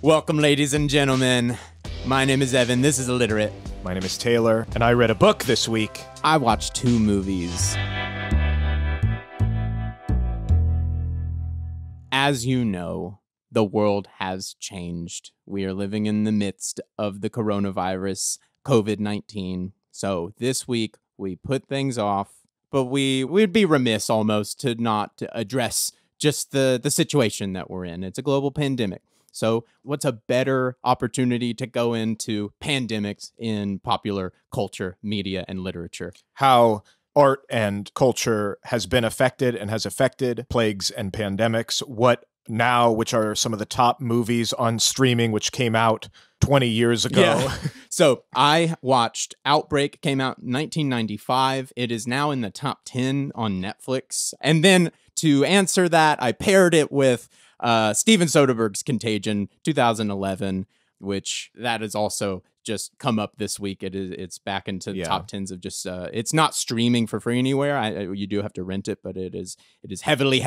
Welcome, ladies and gentlemen. My name is Evan. This is Illiterate. My name is Taylor, and I read a book this week. I watched 2 movies. As you know, the world has changed. We are living in the midst of the coronavirus, COVID-19. So this week, we put things off, but we'd be remiss almost to not address just the situation that we're in. It's a global pandemic. So what's a better opportunity to go into pandemics in popular culture, media, and literature? How art and culture has been affected and has affected plagues and pandemics. What now, which are some of the top movies on streaming, which came out 20 years ago. Yeah. So I watched Outbreak, came out in 1995. It is now in the top 10 on Netflix. And then to answer that, I paired it with Steven Soderbergh's Contagion, 2011, which that has also just come up this week. It's back into the top 10s of just it's not streaming for free anywhere. You do have to rent it, but it is heavily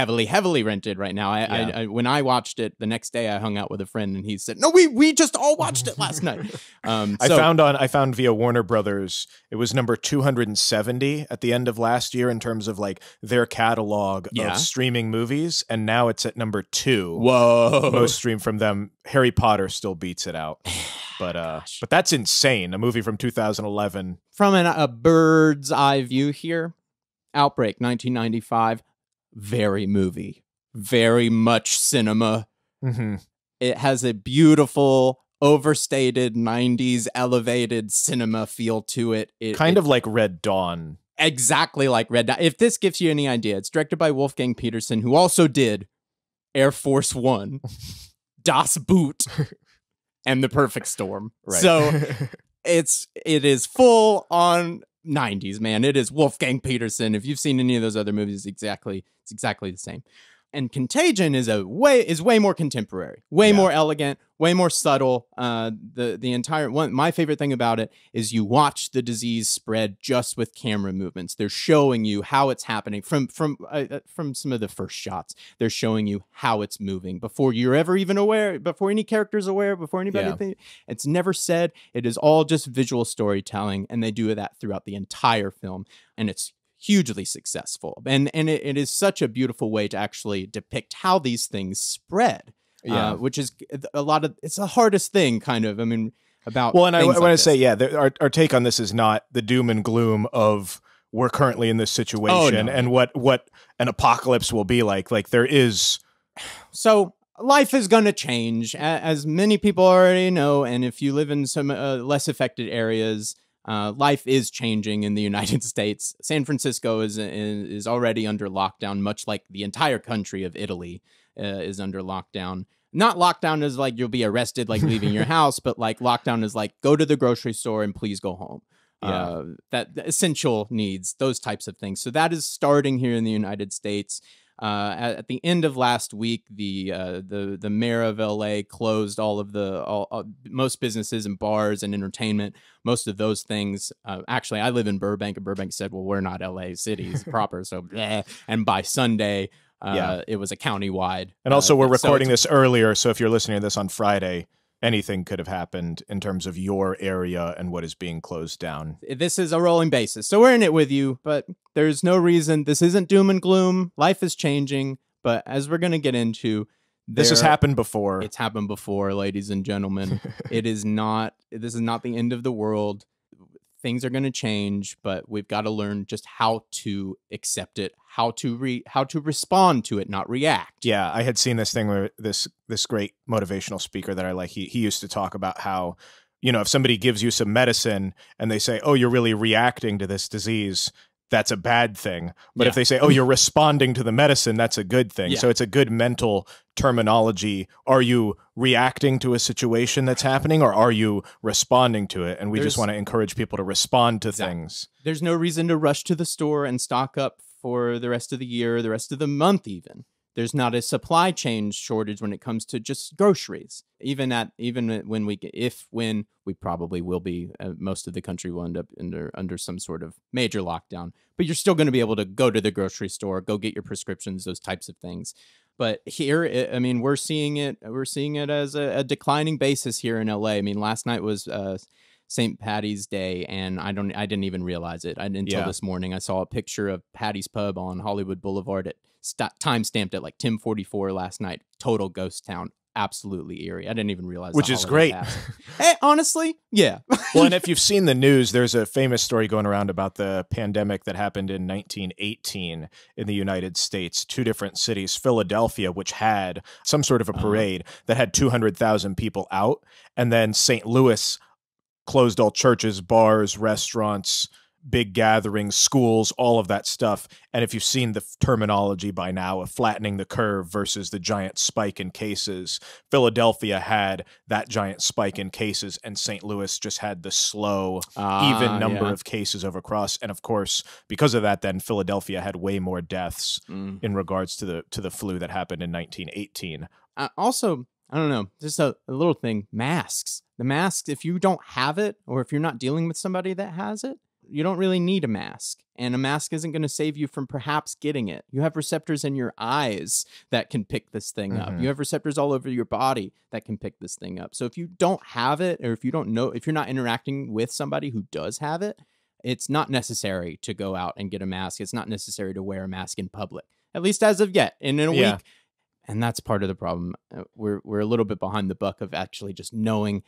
rented right now. I when I watched it the next day, I hung out with a friend and he said, "No, we just all watched it last night." I found via Warner Brothers, it was number 270 at the end of last year in terms of like their catalog of streaming movies, and now it's at number 2. Whoa, most streamed from them. Harry Potter still beats it out. But that's insane. A movie from 2011. From a bird's eye view here, Outbreak, 1995, very movie, very much cinema. Mm-hmm. It has a beautiful, overstated 90s elevated cinema feel to it. Kind of like Red Dawn. Exactly like Red Dawn. If this gives you any idea, it's directed by Wolfgang Petersen, who also did Air Force One, Das Boot, and The Perfect Storm. Right. So it is full on 90s, man. It is Wolfgang Petersen. If you've seen any of those other movies, it's exactly the same. And Contagion is way more contemporary, way more elegant, way more subtle. The entire one, my favorite thing about it is you watch the disease spread just with camera movements. They're showing you how it's happening from some of the first shots. They're showing you how it's moving before you're ever even aware, before any character's aware, before anybody. It's never said. It is all just visual storytelling, and they do that throughout the entire film, and it's hugely successful. And it is such a beautiful way to actually depict how these things spread, which is it's the hardest thing kind of, I mean, about. Well, and I want to say, our take on this is not the doom and gloom of we're currently in this situation and what an apocalypse will be like. Like there is. So life is going to change, as many people already know. And if you live in some less affected areas, life is changing in the United States. San Francisco is already under lockdown, much like the entire country of Italy is under lockdown. Not lockdown is like you'll be arrested, like leaving your house, but like lockdown is like go to the grocery store and please go home. That the essential needs, those types of things. So that is starting here in the United States. At the end of last week, the mayor of LA closed most businesses and bars and entertainment, most of those things. Actually, I live in Burbank, and Burbank said, well, we're not LA cities proper. So, and by Sunday, it was a countywide. And also we're recording this earlier. So if you're listening to this on Friday, anything could have happened in terms of your area and what is being closed down. This is a rolling basis. So we're in it with you, but there's no reason. This isn't doom and gloom. Life is changing. But as we're going to get into, this has happened before. It's happened before, ladies and gentlemen. This is not the end of the world. Things are going to change, but we've got to learn just how to accept it, how to respond to it, not react. Yeah, I had seen this thing where this great motivational speaker that I like, he used to talk about how, you know, if somebody gives you some medicine and they say, oh, you're really reacting to this disease, that's a bad thing. But if they say, oh, you're responding to the medicine, that's a good thing. So it's a good mental terminology. Are you reacting to a situation that's happening, or are you responding to it? And we just want to encourage people to respond to things. There's no reason to rush to the store and stock up for the rest of the year, the rest of the month even. There's not a supply chain shortage when it comes to just groceries. Even when we probably will be, most of the country will end up under some sort of major lockdown. But you're still going to be able to go to the grocery store, go get your prescriptions, those types of things. But here, I mean, we're seeing it as a declining basis here in LA. I mean, last night was St. Patty's Day, and I didn't even realize it. Until this morning. I saw a picture of Patty's Pub on Hollywood Boulevard at time stamped at like 10:44 last night. Total ghost town. Absolutely eerie. I didn't even realize. Which is great. Hey, honestly, yeah. Well, and if you've seen the news, there's a famous story going around about the pandemic that happened in 1918 in the United States. 2 different cities, Philadelphia, which had some sort of a parade that had 200,000 people out, and then St. Louis closed all churches, bars, restaurants, big gatherings, schools, all of that stuff. And if you've seen the terminology by now of flattening the curve versus the giant spike in cases, Philadelphia had that giant spike in cases, and St. Louis just had the slow, even number of cases over across. And of course, because of that, then Philadelphia had way more deaths in regards to the flu that happened in 1918. Also, I don't know, just a little thing, masks. The masks, if you don't have it, or if you're not dealing with somebody that has it, you don't really need a mask. And a mask isn't going to save you from perhaps getting it. You have receptors in your eyes that can pick this thing up. You have receptors all over your body that can pick this thing up. So if you don't have it, or if you don't know, if you're not interacting with somebody who does have it, it's not necessary to go out and get a mask. It's not necessary to wear a mask in public, at least as of yet. And in a week, and that's part of the problem. We're a little bit behind the buck of actually just knowing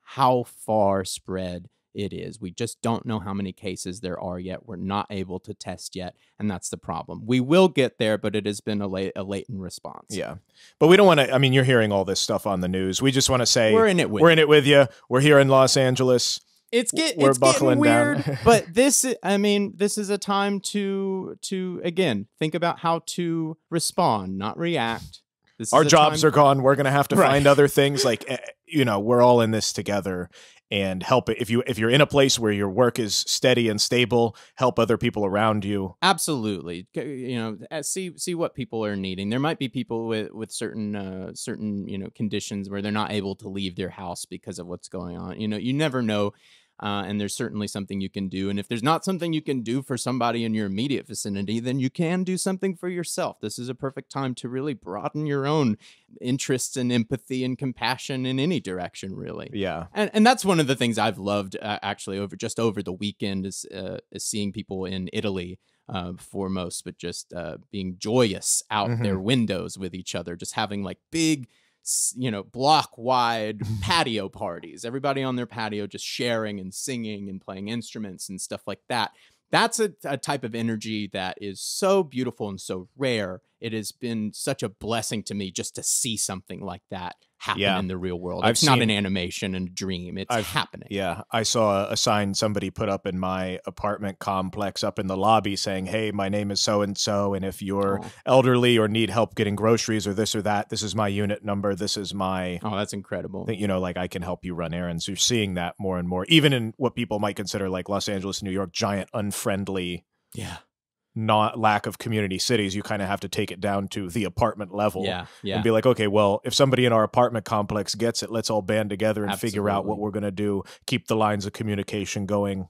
how far spread it is. We just don't know how many cases there are yet. We're not able to test yet, and that's the problem. We will get there, but it has been a latent response. Yeah, but we don't want to. I mean, you're hearing all this stuff on the news. We just want to say we're in it with you. We're here in Los Angeles. It's getting weird, down. But this is a time to again think about how to respond, not react. Our jobs are gone. We're going to have to find other things. Like, we're all in this together, and help it. If you're in a place where your work is steady and stable, help other people around you. Absolutely. See what people are needing. There might be people with certain conditions where they're not able to leave their house because of what's going on. You never know. And there's certainly something you can do. And if there's not something you can do for somebody in your immediate vicinity, then you can do something for yourself. This is a perfect time to really broaden your own interests and empathy and compassion in any direction, really. Yeah. And that's one of the things I've loved actually over the weekend is seeing people in Italy foremost, but just being joyous out their windows with each other, just having like big, block wide patio parties, everybody on their patio just sharing and singing and playing instruments and stuff like that. That's a type of energy that is so beautiful and so rare. It has been such a blessing to me just to see something like that happen in the real world. It's not an animation and a dream. It's happening. Yeah. I saw a sign somebody put up in my apartment complex up in the lobby saying, hey, my name is so-and-so, and if you're elderly or need help getting groceries or this or that, this is my unit number. This is my... Oh, that's incredible. I can help you run errands. You're seeing that more and more, even in what people might consider like Los Angeles, New York, giant, unfriendly... not lack of community cities. You kind of have to take it down to the apartment level and be like, okay, well, if somebody in our apartment complex gets it, let's all band together and figure out what we're going to do, keep the lines of communication going.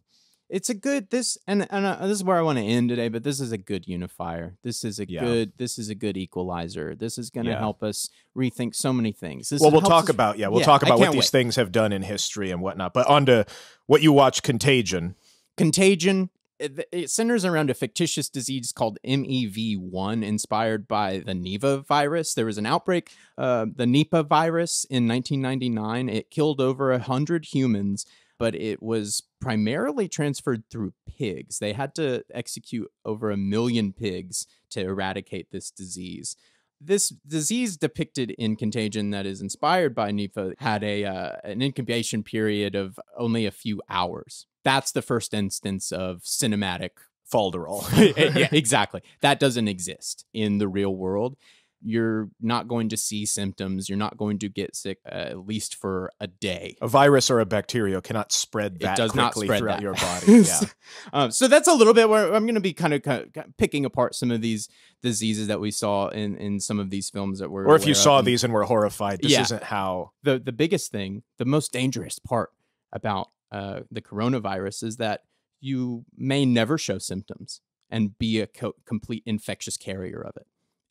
It's a good, this is where I want to end today, but this is a good unifier. This is a good equalizer. This is going to help us rethink so many things. We'll talk about what these things have done in history and whatnot, but on to what you watch, Contagion. It centers around a fictitious disease called MEV1, inspired by the Nipah virus. There was an outbreak, the Nipah virus in 1999. It killed over 100 humans, but it was primarily transferred through pigs. They had to execute over 1 million pigs to eradicate this disease. This disease depicted in Contagion that is inspired by Nipah had an incubation period of only a few hours. That's the first instance of cinematic falderall. Yeah, exactly. That doesn't exist in the real world. You're not going to see symptoms. You're not going to get sick, at least for a day. A virus or a bacteria cannot spread that quickly throughout your body. Yeah. So that's a little bit where I'm going to be kind of picking apart some of these diseases that we saw in some of these films that were. Or if you saw these and were horrified, this isn't how. The biggest thing, the most dangerous part about the coronavirus is that you may never show symptoms and be a complete infectious carrier of it.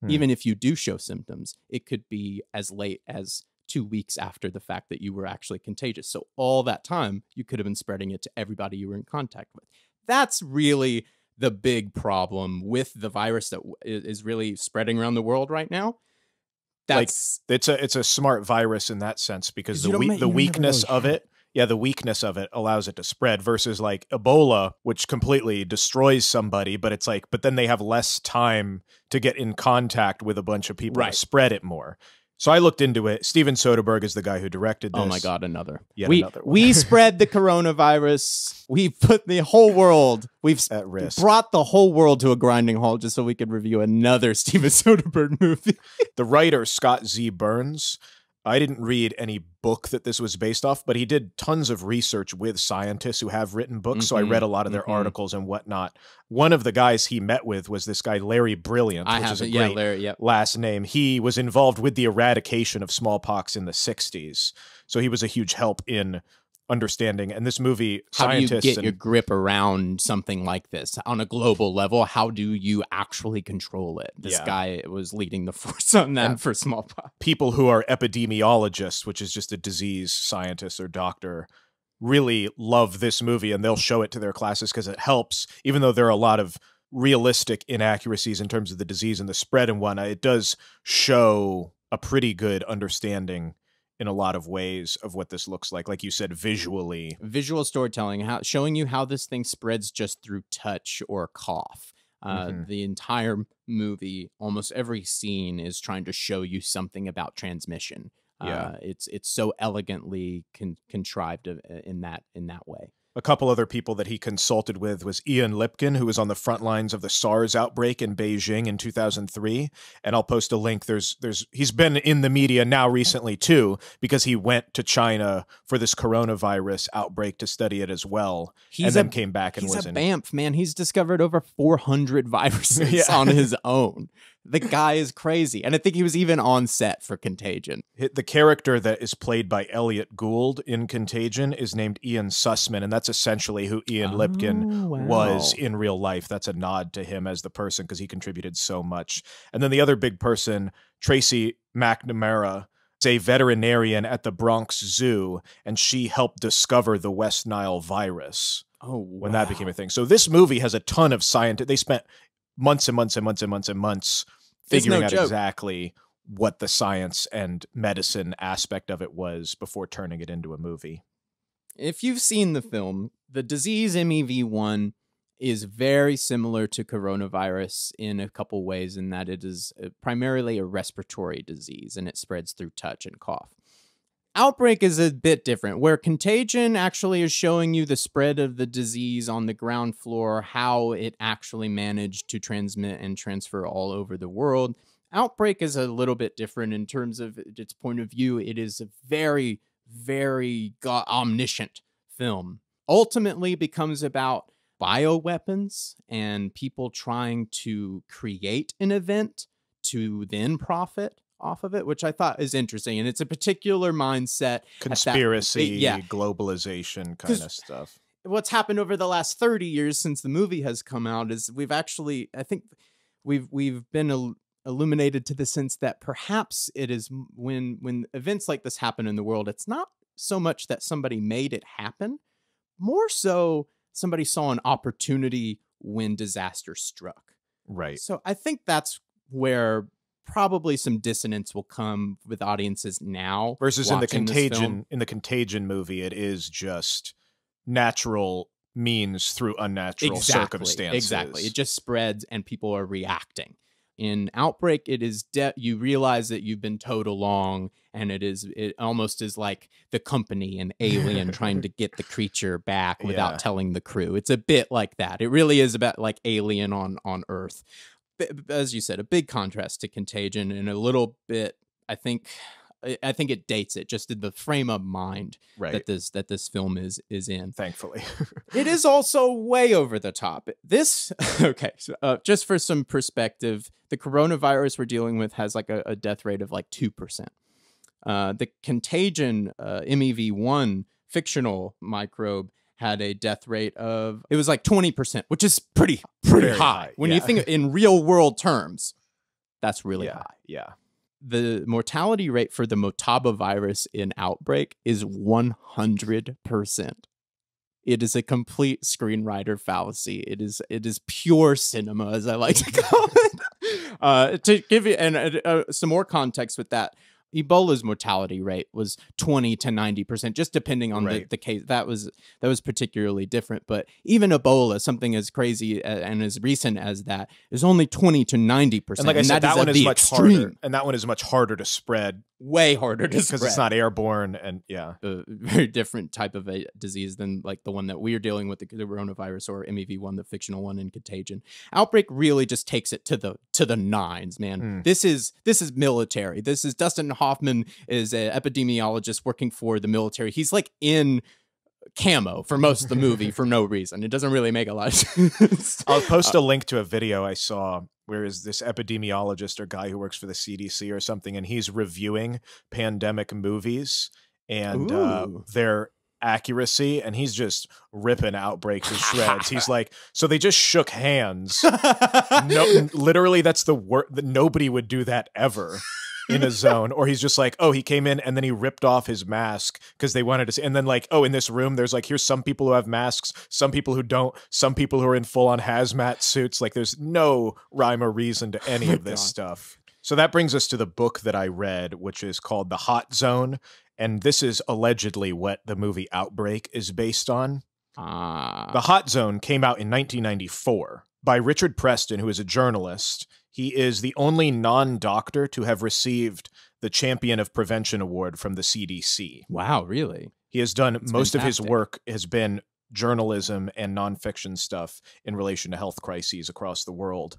Even if you do show symptoms, it could be as late as 2 weeks after the fact that you were actually contagious. So all that time, you could have been spreading it to everybody you were in contact with. That's really the big problem with the virus that is really spreading around the world right now. That's it's a smart virus in that sense, because the you weakness never of really it, the weakness of it allows it to spread, versus like Ebola, which completely destroys somebody, but it's like, but then they have less time to get in contact with a bunch of people to spread it more. So I looked into it. Steven Soderbergh is the guy who directed this. Oh my God, another. Another one. We spread the coronavirus. We put the whole world, we've at risk. Brought the whole world to a grinding halt just so we could review another Steven Soderbergh movie. The writer, Scott Z. Burns, I didn't read any book that this was based off, but he did tons of research with scientists who have written books. So I read a lot of their articles and whatnot. One of the guys he met with was this guy, Larry Brilliant, which is a great last name. He was involved with the eradication of smallpox in the 60s. So he was a huge help in understanding. And this movie, how do you get your grip around something like this on a global level? How do you actually control it? This guy was leading the force on that for smallpox. People who are epidemiologists, which is just a disease scientist or doctor, really love this movie, and they'll show it to their classes because it helps, even though there are a lot of realistic inaccuracies in terms of the disease and the spread and whatnot. It does show a pretty good understanding in a lot of ways of what this looks like you said, visually. Visual storytelling, showing you how this thing spreads just through touch or cough. The entire movie, almost every scene is trying to show you something about transmission. It's so elegantly contrived in that way. A couple other people that he consulted with was Ian Lipkin, who was on the front lines of the SARS outbreak in Beijing in 2003. And I'll post a link. He's been in the media now recently too, because he went to China for this coronavirus outbreak to study it as well. Then came back and was in. He's a BAMF, man. He's discovered over 400 viruses on his own. The guy is crazy. And I think he was even on set for Contagion. The character that is played by Elliot Gould in Contagion is named Ian Sussman, and that's essentially who Ian Lipkin was in real life. That's a nod to him as the person, because he contributed so much. And then the other big person, Tracy McNamara, is a veterinarian at the Bronx Zoo, and she helped discover the West Nile virus when that became a thing. So this movie has a ton of scientists. They spent months and months and months and months and months figuring out exactly what the science and medicine aspect of it was before turning it into a movie. If you've seen the film, the disease MEV1 is very similar to coronavirus in a couple ways, in that it is primarily a respiratory disease and it spreads through touch and cough. Outbreak is a bit different, where Contagion actually is showing you the spread of the disease on the ground floor, how it actually managed to transmit and transfer all over the world. Outbreak is a little bit different in terms of its point of view. It is a very, very omniscient film. Ultimately becomes about bioweapons and people trying to create an event to then profit off of it, which I thought is interesting. And it's a particular mindset. Conspiracy, globalization kind of stuff. What's happened over the last 30 years since the movie has come out is I think we've been illuminated to the sense that perhaps it is when events like this happen in the world, it's not so much that somebody made it happen, more so somebody saw an opportunity when disaster struck. Right. So I think that's where probably some dissonance will come with audiences now. Versus in the Contagion movie, it is just natural means through unnatural circumstances. Exactly. It just spreads and people are reacting. In Outbreak, it is you realize that you've been towed along, and it almost is like the company and Alien trying to get the creature back without telling the crew. It's a bit like that. It really is about like Alien on Earth. As you said, a big contrast to Contagion, and a little bit, I think it dates it just in the frame of mind that this film is in. Thankfully. It is also way over the top. Just for some perspective, the coronavirus we're dealing with has like a death rate of like 2%. The Contagion MEV1 fictional microbe had a death rate of, it was like 20%, which is pretty high. When you think in real world terms, That's really high. Yeah. The mortality rate for the Motaba virus in Outbreak is 100%. It is a complete screenwriter fallacy. It is pure cinema, as I like to call it. To give you some more context with that, Ebola's mortality rate was 20 to 90%, just depending on the case. That was particularly different. But even Ebola, something as crazy and as recent as that, is only 20 to 90%. And like I said, that one is much harder. And that one is much harder to spread. Way harder to spread. Because it's not airborne and a very different type of a disease than like the one that we are dealing with, the coronavirus or MEV1, the fictional one in Contagion. Outbreak really just takes it to the nines, man. This is military. This is Dustin Hoffman is an epidemiologist working for the military. He's like in camo for most of the movie for no reason. It doesn't really make a lot of sense. I'll post a link to a video I saw where is this epidemiologist or guy who works for the CDC or something, and he's reviewing pandemic movies and their accuracy, and he's just ripping Outbreak to shreds. He's like, so they just shook hands. No, literally, that's the word that nobody would do that ever. In a zone. Or he's just like, oh, he came in and then he ripped off his mask because they wanted to see. And then like, oh, in this room, there's like, here's some people who have masks, some people who don't, some people who are in full-on hazmat suits. Like there's no rhyme or reason to any of this stuff. So that brings us to the book that I read, which is called The Hot Zone. And this is allegedly what the movie Outbreak is based on. The Hot Zone came out in 1994 by Richard Preston, who is a journalist. He is the only non-doctor to have received the Champion of Prevention Award from the CDC. Wow, really? He has done most of his work has been journalism and nonfiction stuff in relation to health crises across the world.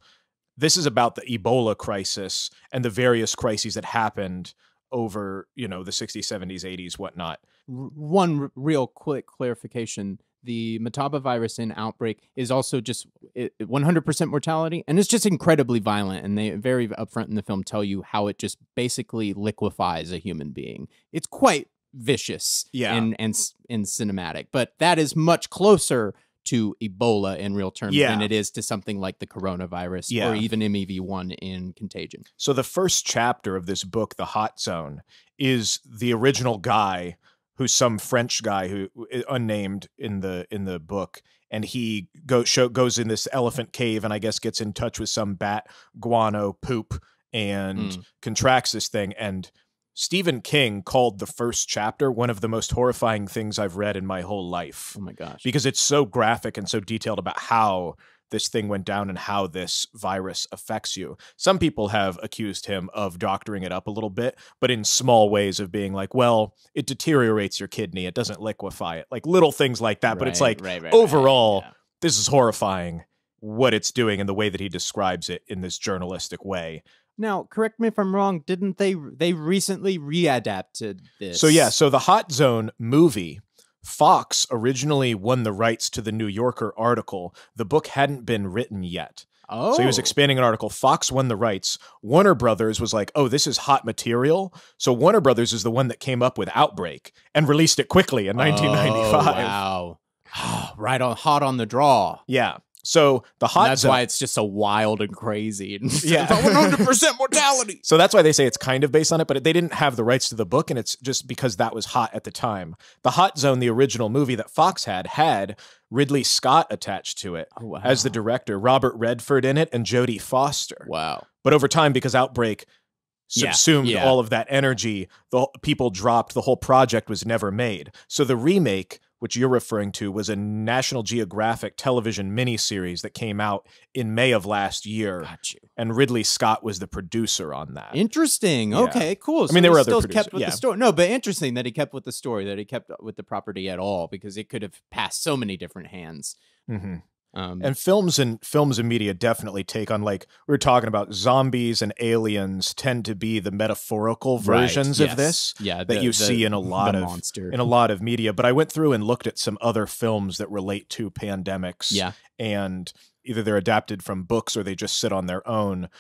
This is about the Ebola crisis and the various crises that happened over, the 60s, 70s, 80s, whatnot. One real quick clarification. The Motaba virus in Outbreak is also just 100% mortality, and it's just incredibly violent, and they very upfront in the film tell you how it just basically liquefies a human being. It's quite vicious and cinematic, but that is much closer to Ebola in real terms than it is to something like the coronavirus or even MEV1 in Contagion. So the first chapter of this book, The Hot Zone, is the original guy who's some French guy who unnamed in the book, and he goes in this elephant cave and I guess gets in touch with some bat guano poop and contracts this thing. And Stephen King called the first chapter one of the most horrifying things I've read in my whole life. Oh my gosh. Because it's so graphic and so detailed about how this thing went down and how this virus affects you. Some people have accused him of doctoring it up a little bit, but in small ways of being like, well, it deteriorates your kidney. It doesn't liquefy it. Like little things like that. But it's like, overall, this is horrifying what it's doing and the way that he describes it in this journalistic way. Now, correct me if I'm wrong, didn't they recently readapted this? So the Hot Zone movie, Fox originally won the rights to the New Yorker article. The book hadn't been written yet. Oh. So he was expanding an article. Fox won the rights. Warner Brothers was like, oh, this is hot material. So Warner Brothers is the one that came up with Outbreak and released it quickly in 1995. Wow. Right on, hot on the draw. Yeah. So the Hot Zone. That's why it's just so wild and crazy. Yeah. 100% mortality. So that's why they say it's kind of based on it, but they didn't have the rights to the book, and it's just because that was hot at the time. The Hot Zone, the original movie that Fox had Ridley Scott attached to it as the director, Robert Redford in it, and Jodie Foster. Wow. But over time, because Outbreak subsumed all of that energy, the people dropped, the whole project was never made. So the remake, which you're referring to, was a National Geographic television miniseries that came out in May of last year. Got you. And Ridley Scott was the producer on that. Interesting. Yeah. Okay, cool. So I mean, there were other producers. Kept with the story. No, but interesting that he kept with the story, that he kept with the property at all, because it could have passed so many different hands. Mm-hmm. And films and media definitely take on, like we were talking about, zombies and aliens tend to be the metaphorical versions of this that you see in a lot of media. But I went through and looked at some other films that relate to pandemics. Yeah. And either they're adapted from books or they just sit on their own.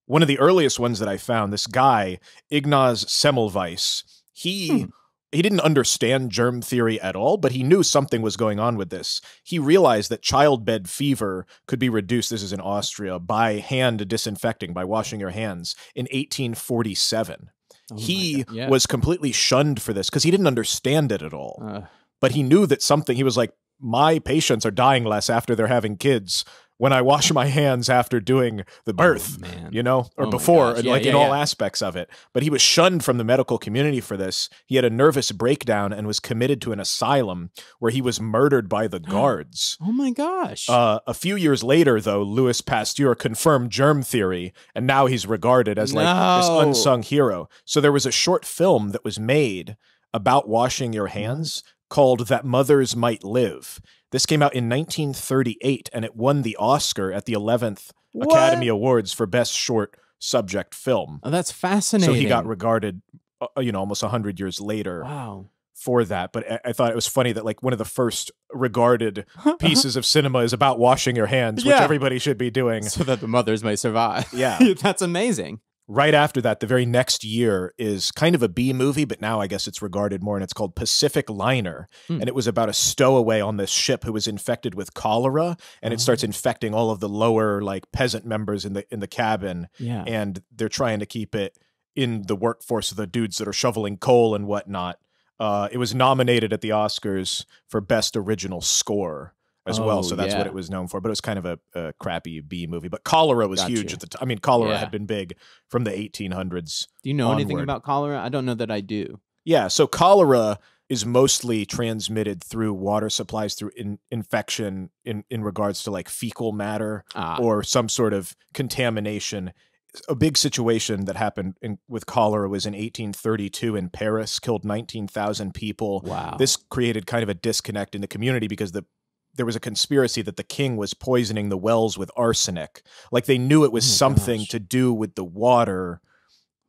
One of the earliest ones that I found, this guy, Ignaz Semmelweis, he he didn't understand germ theory at all, but he knew something was going on with this. He realized that childbed fever could be reduced, this is in Austria, by hand disinfecting, by washing your hands in 1847. He was completely shunned for this because he didn't understand it at all. But he knew that something, he was like, my patients are dying less after they're having kids when I wash my hands after doing the birth, you know, or before, in all aspects of it. But he was shunned from the medical community for this. He had a nervous breakdown and was committed to an asylum where he was murdered by the guards. Oh my gosh. A few years later, though, Louis Pasteur confirmed germ theory, and now he's regarded as like this unsung hero. So there was a short film that was made about washing your hands called That Mothers Might Live. This came out in 1938, and it won the Oscar at the 11th Academy Awards for Best Short Subject Film. Oh, that's fascinating. So he got regarded, almost 100 years later for that. But I thought it was funny that like one of the first regarded pieces of cinema is about washing your hands, which everybody should be doing. So that the mothers may survive. Yeah. That's amazing. Right after that, the very next year is kind of a B movie, but now I guess it's regarded more, and it's called Pacific Liner. And it was about a stowaway on this ship who was infected with cholera, and it starts infecting all of the lower like peasant members in the cabin. Yeah. And they're trying to keep it in the workforce of the dudes that are shoveling coal and whatnot. It was nominated at the Oscars for Best Original Score as well, so that's what it was known for. But it was kind of a crappy B movie. But cholera was huge at the time. I mean, cholera had been big from the 1800s. Do you know anything about cholera? I don't know that I do. Yeah, so cholera is mostly transmitted through water supplies, through infection in regards to like fecal matter or some sort of contamination. A big situation that happened with cholera was in 1832 in Paris, killed 19,000 people. Wow. This created kind of a disconnect in the community because there was a conspiracy that the king was poisoning the wells with arsenic. Like they knew it was something to do with the water,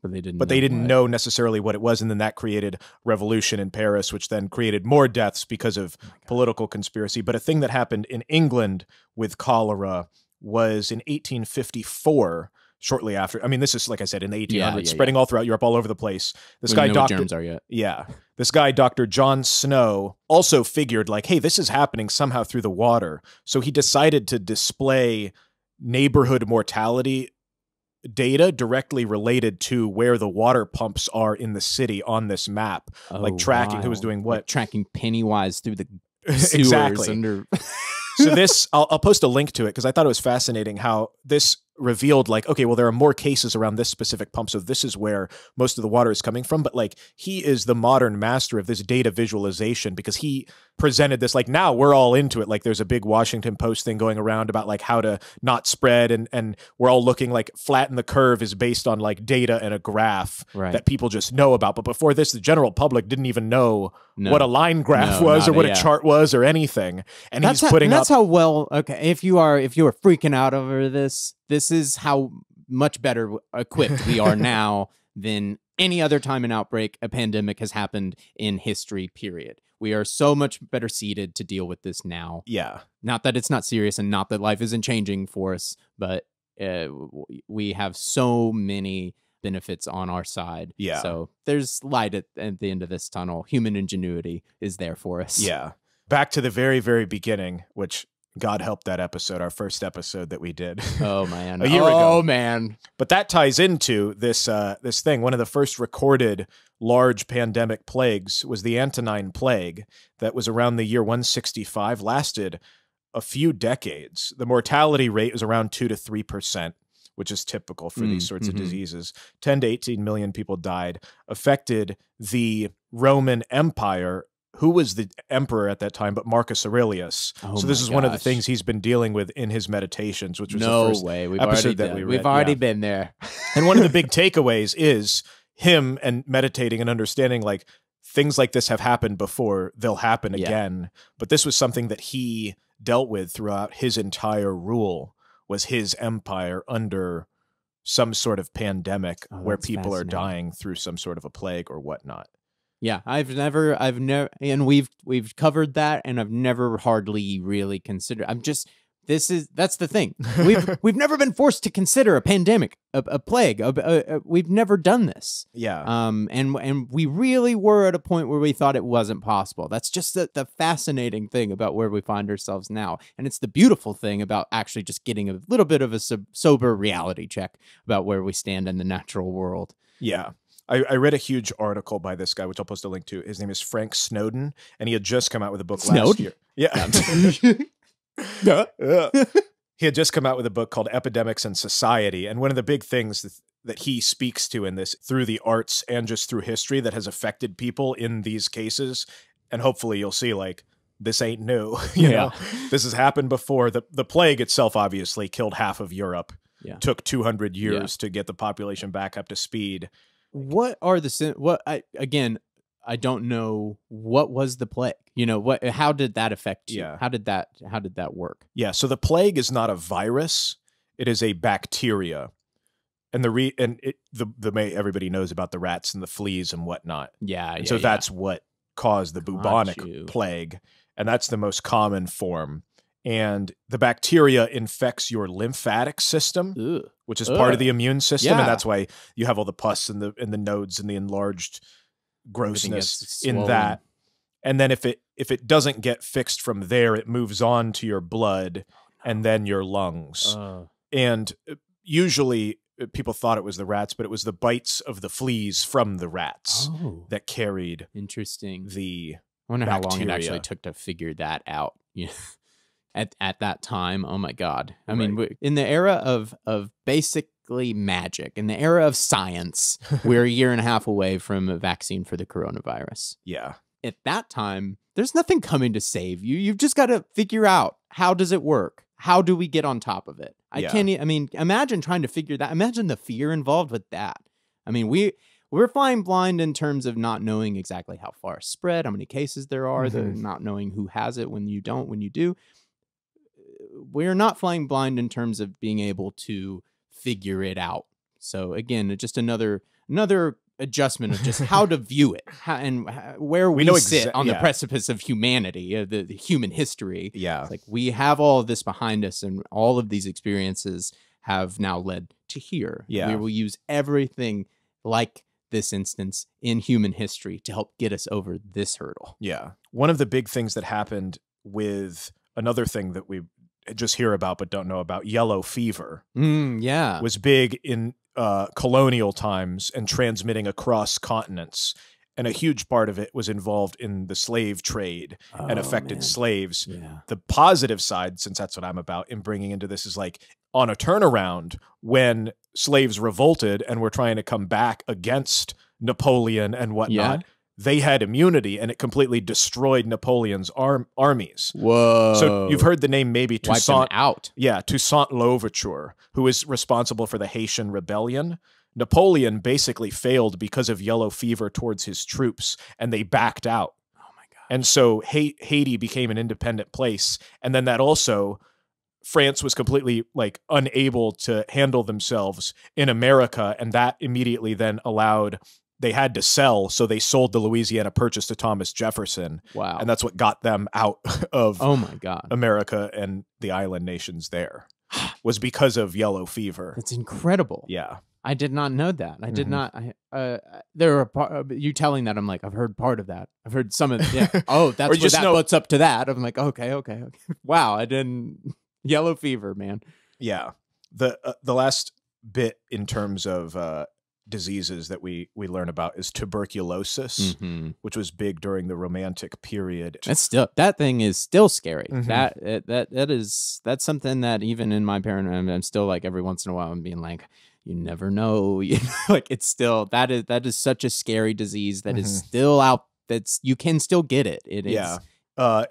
but they didn't know necessarily what it was. And then that created revolution in Paris, which then created more deaths because of political conspiracy. But a thing that happened in England with cholera was in 1854. Shortly after, I mean, this is, like I said, in the 1800s, spreading all throughout Europe, all over the place. This guy, what germs are yet. Yeah. This guy, Dr. John Snow, also figured like, hey, this is happening somehow through the water. So he decided to display neighborhood mortality data directly related to where the water pumps are in the city on this map, like tracking who was doing what. Like tracking Pennywise through the sewers. Exactly. So this, I'll post a link to it because I thought it was fascinating how this revealed like, okay, well, there are more cases around this specific pump, so this is where most of the water is coming from. But like, he is the modern master of this data visualization because he presented this, like, now we're all into it. Like, there's a big Washington Post thing going around about like how to not spread, and we're all looking like flatten the curve is based on like data and a graph that people just know about. But before this, the general public didn't even know what a line graph was or what a chart was or anything. And that's how well, okay, if you are freaking out over this is how much better equipped we are now than any other time an outbreak, a pandemic has happened in history, period. We are so much better seated to deal with this now. Yeah. Not that it's not serious and not that life isn't changing for us, but we have so many benefits on our side. Yeah. So there's light at the end of this tunnel. Human ingenuity is there for us. Yeah. Back to the very, very beginning, which God help that episode, our first episode that we did. Oh, man. A year ago. Oh, man. But that ties into this this thing. One of the first recorded large pandemic plagues was the Antonine Plague that was around the year 165, lasted a few decades. The mortality rate was around 2 to 3%, which is typical for these sorts of diseases. 10 to 18 million people died, affected the Roman Empire. Who was the emperor at that time but Marcus Aurelius? So this is one of the things he's been dealing with in his meditations, which was the first episode that we read. We've already been there. And one of the big takeaways is him and meditating and understanding like things like this have happened before, they'll happen again. But this was something that he dealt with throughout his entire rule, was his empire under some sort of pandemic where people are dying through some sort of a plague or whatnot. Yeah, I've never, and we've covered that, and I've never hardly really considered. I'm just That's the thing. We've never been forced to consider a pandemic, a plague. We've never done this. Yeah. And we really were at a point where we thought it wasn't possible. That's just the fascinating thing about where we find ourselves now. And it's the beautiful thing about actually just getting a little bit of a sober reality check about where we stand in the natural world. Yeah. I read a huge article by this guy, which I'll post a link to. His name is Frank Snowden, and he had just come out with a book last year. Yeah. He had just come out with a book called Epidemics and Society. And one of the big things that he speaks to in this through the arts and just through history that has affected people in these cases. And hopefully you'll see, like, this ain't new. You know, this has happened before. The plague itself obviously killed half of Europe. Yeah. Took 200 years to get the population back up to speed. What are I don't know. What was the plague? You know, how did that affect you? Yeah. How did that work? Yeah. So the plague is not a virus. It is a bacteria. And everybody knows about the rats and the fleas and whatnot. Yeah. And so that's what caused the bubonic plague. And that's the most common form. And the bacteria infects your lymphatic system, which is part of the immune system. And that's why you have all the pus and the nodes and the enlarged grossness in that. And then if it doesn't get fixed from there, it moves on to your blood and then your lungs. And usually people thought it was the rats, but it was the bites of the fleas from the rats that carried the I wonder bacteria. how long it actually took to figure that out. At that time. Oh my God. I mean, in the era of basically magic, in the era of science, we're a year and a half away from a vaccine for the coronavirus. Yeah. At that time, there's nothing coming to save you. You've just got to figure out, how does it work? How do we get on top of it? Imagine trying to figure that. Imagine the fear involved with that. I mean, we're flying blind in terms of not knowing exactly how far it's spread, how many cases there are, not knowing who has it when you don't, when you do. We're not flying blind in terms of being able to figure it out. So again, just another adjustment of just how to view it, where we sit on the precipice of humanity, the human history. Yeah, it's like we have all of this behind us, and all of these experiences have now led to here. Yeah, we will use everything like this instance in human history to help get us over this hurdle. Yeah, one of the big things that happened with another thing that we just hear about but don't know about, yellow fever, was big in colonial times and transmitting across continents. And a huge part of it was involved in the slave trade and affected slaves. Yeah. The positive side, since that's what I'm about in bringing into this, is like on a turnaround when slaves revolted and were trying to come back against Napoleon and whatnot. They had immunity, and it completely destroyed Napoleon's armies. Whoa! So you've heard the name maybe Toussaint out. Yeah, Toussaint Louverture, who is responsible for the Haitian rebellion. Napoleon basically failed because of yellow fever towards his troops, and they backed out. Oh my God! And so Haiti became an independent place, and then that also, France was completely like unable to handle themselves in America, and that immediately then allowed. They had to sell, so they sold the Louisiana Purchase to Thomas Jefferson. Wow. And that's what got them out of America and the island nations there, was because of yellow fever. That's incredible. Yeah. I did not know that. I did not. There are you telling that, I'm like, I've heard part of that. I've heard some of it. Yeah. Oh, that's what that puts up to that. I'm like, okay. Wow, I didn't. Yellow fever, man. Yeah. The last bit in terms of diseases that we learn about is tuberculosis, which was big during the Romantic period. That thing is still scary. That's something that even in my parent, I'm still like every once in a while I'm being like, you never know. Like it's still that is such a scary disease that is still out. You can still get it. It is.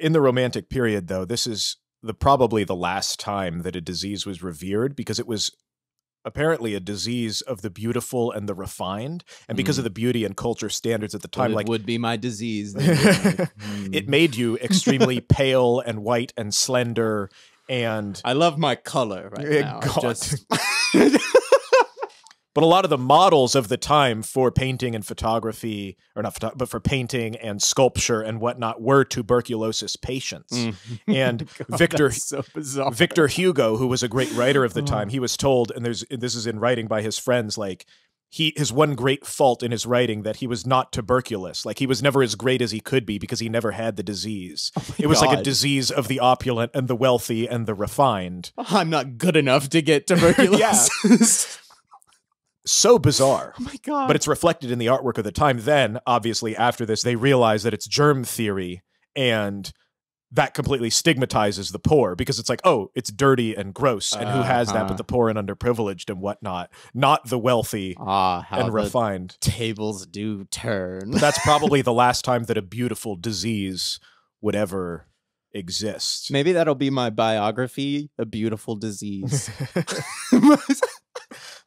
In the Romantic period, though, this is probably the last time that a disease was revered, because it was apparently a disease of the beautiful and the refined, and because of the beauty and culture standards at the time, like would be my disease. It made you extremely pale and white and slender. And I love my color right now. But a lot of the models of the time for painting and photography, or not but for painting and sculpture and whatnot, were tuberculosis patients. And God, so bizarre. Victor Hugo, who was a great writer of the time, he was told, and this is in writing by his friends, like, his one great fault in his writing that he was not tuberculous. Like, he was never as great as he could be because he never had the disease. It was like a disease of the opulent and the wealthy and the refined. I'm not good enough to get tuberculosis. So bizarre. Oh my God. But it's reflected in the artwork of the time. Then, obviously, after this, they realize that it's germ theory, and that completely stigmatizes the poor because it's like, oh, it's dirty and gross, and who has that but the poor and underprivileged and whatnot, not the wealthy and refined. Tables do turn. But that's probably the last time that a beautiful disease would ever exist. Maybe that'll be my biography, A Beautiful Disease.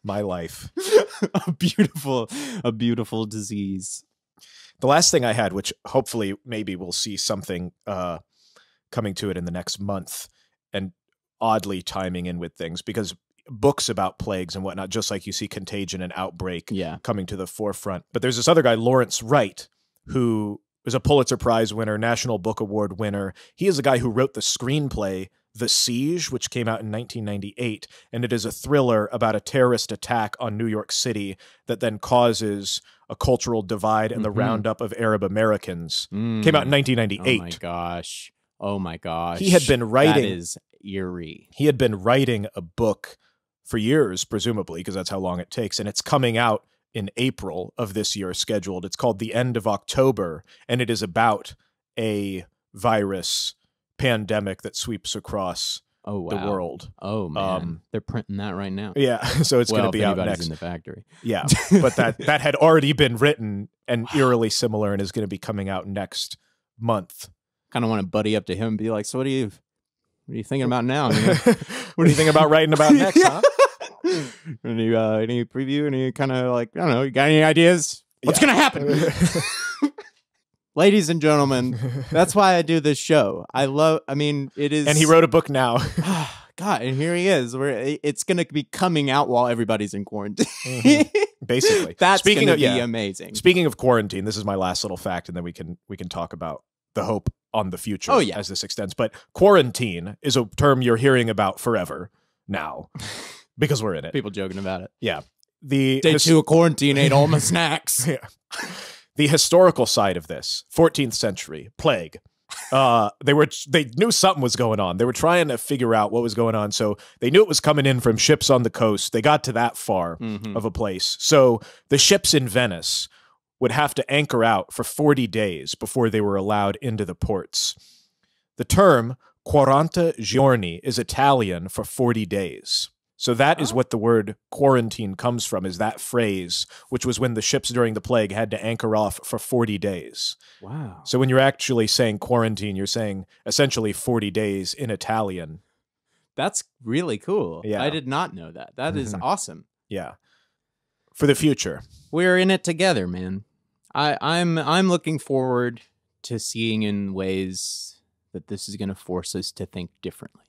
My life. a beautiful disease. The last thing I had, which hopefully maybe we'll see something coming to it in the next month, and oddly timing in with things, because books about plagues and whatnot, just like you see Contagion and Outbreak coming to the forefront. But there's this other guy, Lawrence Wright, who is a Pulitzer Prize winner, National Book Award winner. He is the guy who wrote the screenplay The Siege, which came out in 1998, and it is a thriller about a terrorist attack on New York City that then causes a cultural divide and the roundup of Arab Americans. Came out in 1998. Oh my gosh. Oh my gosh. He had been writing. That is eerie. He had been writing a book for years, presumably, because that's how long it takes, and it's coming out in April of this year scheduled. It's called The End of October, and it is about a virus pandemic that sweeps across the world. Oh man, they're printing that right now. Yeah, so it's going to be out next in the factory. Yeah, but that had already been written and eerily similar, and is going to be coming out next month. Kind of want to buddy up to him and be like, "So what are you thinking about now? Man? What do you think about writing about next? Huh? Any preview? Any kind of like, I don't know? You got any ideas? What's going to happen?" Ladies and gentlemen, that's why I do this show. It is... And he wrote a book now. God, and here he is. It's going to be coming out while everybody's in quarantine. Basically. That's going to be amazing. Speaking of quarantine, this is my last little fact, and then we can talk about the hope on the future as this extends. But quarantine is a term you're hearing about forever now because we're in it. People joking about it. Yeah. Day 2 of quarantine ate all my snacks. Yeah. The historical side of this, 14th century, plague. They knew something was going on. They were trying to figure out what was going on. So they knew it was coming in from ships on the coast. They got to that far of a place. So the ships in Venice would have to anchor out for 40 days before they were allowed into the ports. The term 40 giorni is Italian for 40 days. So that is what the word quarantine comes from, is that phrase, which was when the ships during the plague had to anchor off for 40 days. Wow. So when you're actually saying quarantine, you're saying essentially 40 days in Italian. That's really cool. Yeah. I did not know that. That is awesome. Yeah. For the future. We're in it together, man. I'm looking forward to seeing in ways that this is going to force us to think differently.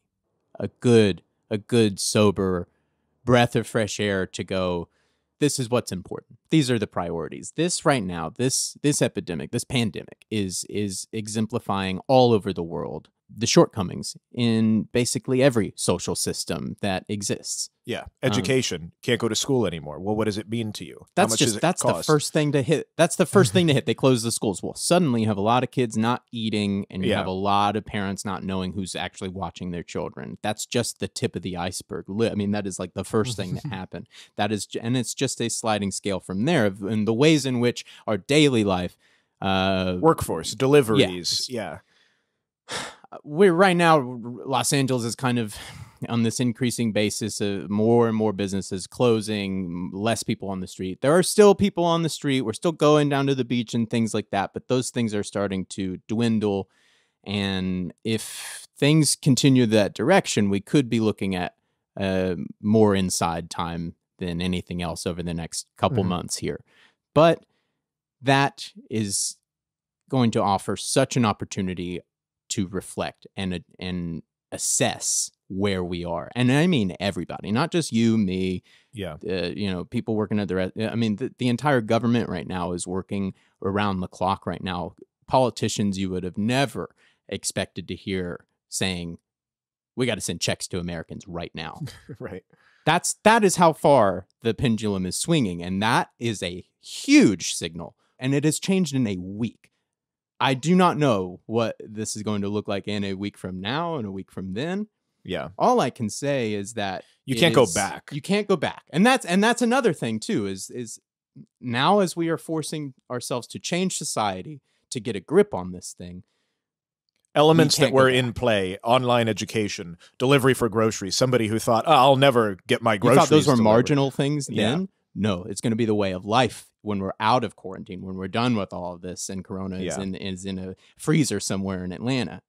A good, sober breath of fresh air to go, this is what's important. These are the priorities. This right now, this epidemic, this pandemic is exemplifying all over the world the shortcomings in basically every social system that exists. Yeah. Education. Can't go to school anymore. Well, what does it mean to you? That's the first thing to hit. That's the first thing to hit. They close the schools. Well, suddenly you have a lot of kids not eating, and you have a lot of parents not knowing who's actually watching their children. That's just the tip of the iceberg. I mean, that is like the first thing to happen. And it's just a sliding scale from there, and the ways in which our daily life, workforce, deliveries. Yeah. We're right now, Los Angeles is kind of on this increasing basis of more and more businesses closing, less people on the street. There are still people on the street. We're still going down to the beach and things like that, but those things are starting to dwindle. And if things continue that direction, we could be looking at more inside time than anything else over the next couple months here. But that is going to offer such an opportunity to reflect and assess where we are. And I mean everybody, not just you, me, Yeah. People working at I mean, the entire government right now is working around the clock right now. Politicians you would have never expected to hear saying, we got to send checks to Americans right now. Right. That is how far the pendulum is swinging. And that is a huge signal. And it has changed in a week. I do not know what this is going to look like in a week from now and a week from then. Yeah. All I can say is that you can't go back. You can't go back. And that's another thing too, is now as we are forcing ourselves to change society, to get a grip on this thing. Elements that were in play, online education, delivery for groceries, somebody who thought, I'll never get my groceries. You thought those were delivered. marginal things then? Yeah. No, it's going to be the way of life when we're out of quarantine, when we're done with all of this and Corona is in a freezer somewhere in Atlanta.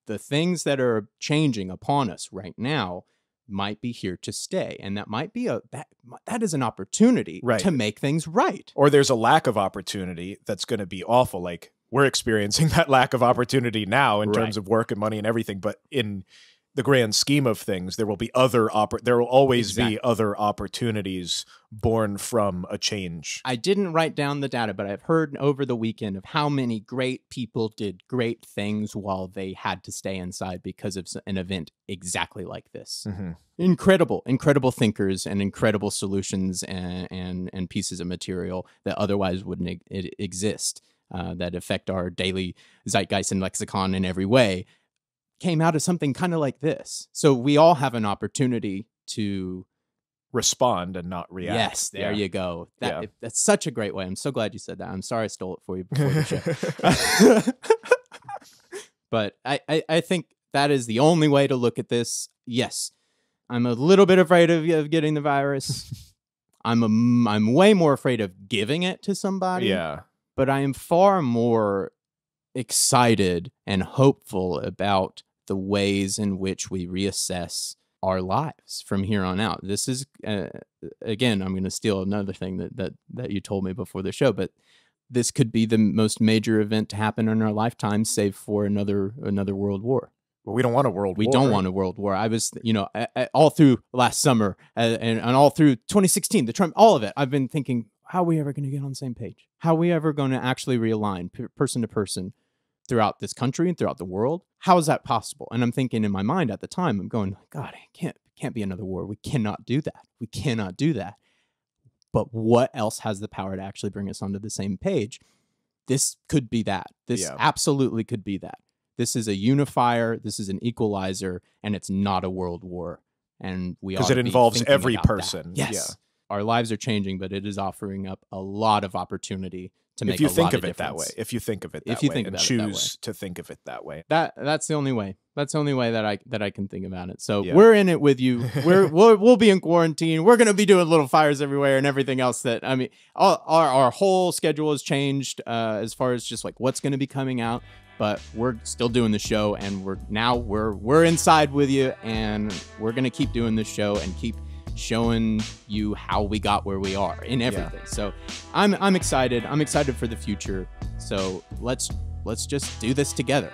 The things that are changing upon us right now might be here to stay. And that might be that is an opportunity to make things right. Or there's a lack of opportunity that's going to be awful. Like we're experiencing that lack of opportunity now in terms of work and money and everything. But in the grand scheme of things, there will be there will always be other opportunities born from a change. I didn't write down the data, but I've heard over the weekend of how many great people did great things while they had to stay inside because of an event exactly like this. Mm-hmm. Incredible thinkers and incredible solutions and pieces of material that otherwise wouldn't exist, that affect our daily zeitgeist and lexicon in every way, came out of something kind of like this. So we all have an opportunity to respond and not react. Yes, there you go. That's such a great way. I'm so glad you said that. I'm sorry I stole it for you before the show. But I think that is the only way to look at this. Yes, I'm a little bit afraid of getting the virus. I'm way more afraid of giving it to somebody. Yeah. But I am far more excited and hopeful about the ways in which we reassess our lives from here on out. This is, again, I'm going to steal another thing that you told me before the show, but this could be the most major event to happen in our lifetime, save for another world war. Well, we don't want a world war. We don't want a world war. I was, all through last summer and all through 2016, the Trump, all of it, I've been thinking, how are we ever going to get on the same page? How are we ever going to actually realign person to person throughout this country and throughout the world? How is that possible? And I'm thinking in my mind at the time, I'm going, God, it can't be another war. We cannot do that. We cannot do that. But what else has the power to actually bring us onto the same page? This could be that. This absolutely could be that. This is a unifier. This is an equalizer, and it's not a world war. And we because it involves every person. Yes. Yeah. Our lives are changing, but it is offering up a lot of opportunity to make if you a think lot of it that way. If you think of it that way and choose to think of it that way. That's the only way. That's the only way that I can think about it. So we're in it with you. We'll be in quarantine. We're going to be doing little fires everywhere and everything else that, I mean, our whole schedule has changed as far as just like what's going to be coming out, but we're still doing the show and we're inside with you and we're going to keep doing this show and keep showing you how we got where we are in everything. So I'm excited. I'm excited for the future. So let's just do this together.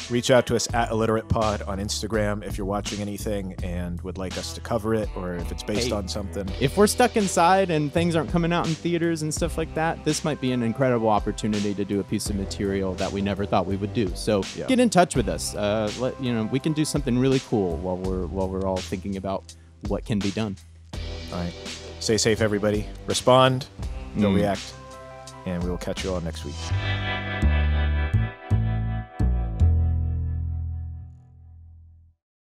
Reach out to us at illiteratepod on Instagram if you're watching anything and would like us to cover it, or if it's based on something. If we're stuck inside and things aren't coming out in theaters and stuff like that, this might be an incredible opportunity to do a piece of material that we never thought we would do. So get in touch with us. We can do something really cool while we're all thinking about what can be done. All right. Stay safe, everybody. Respond. Don't react. And we will catch you all next week.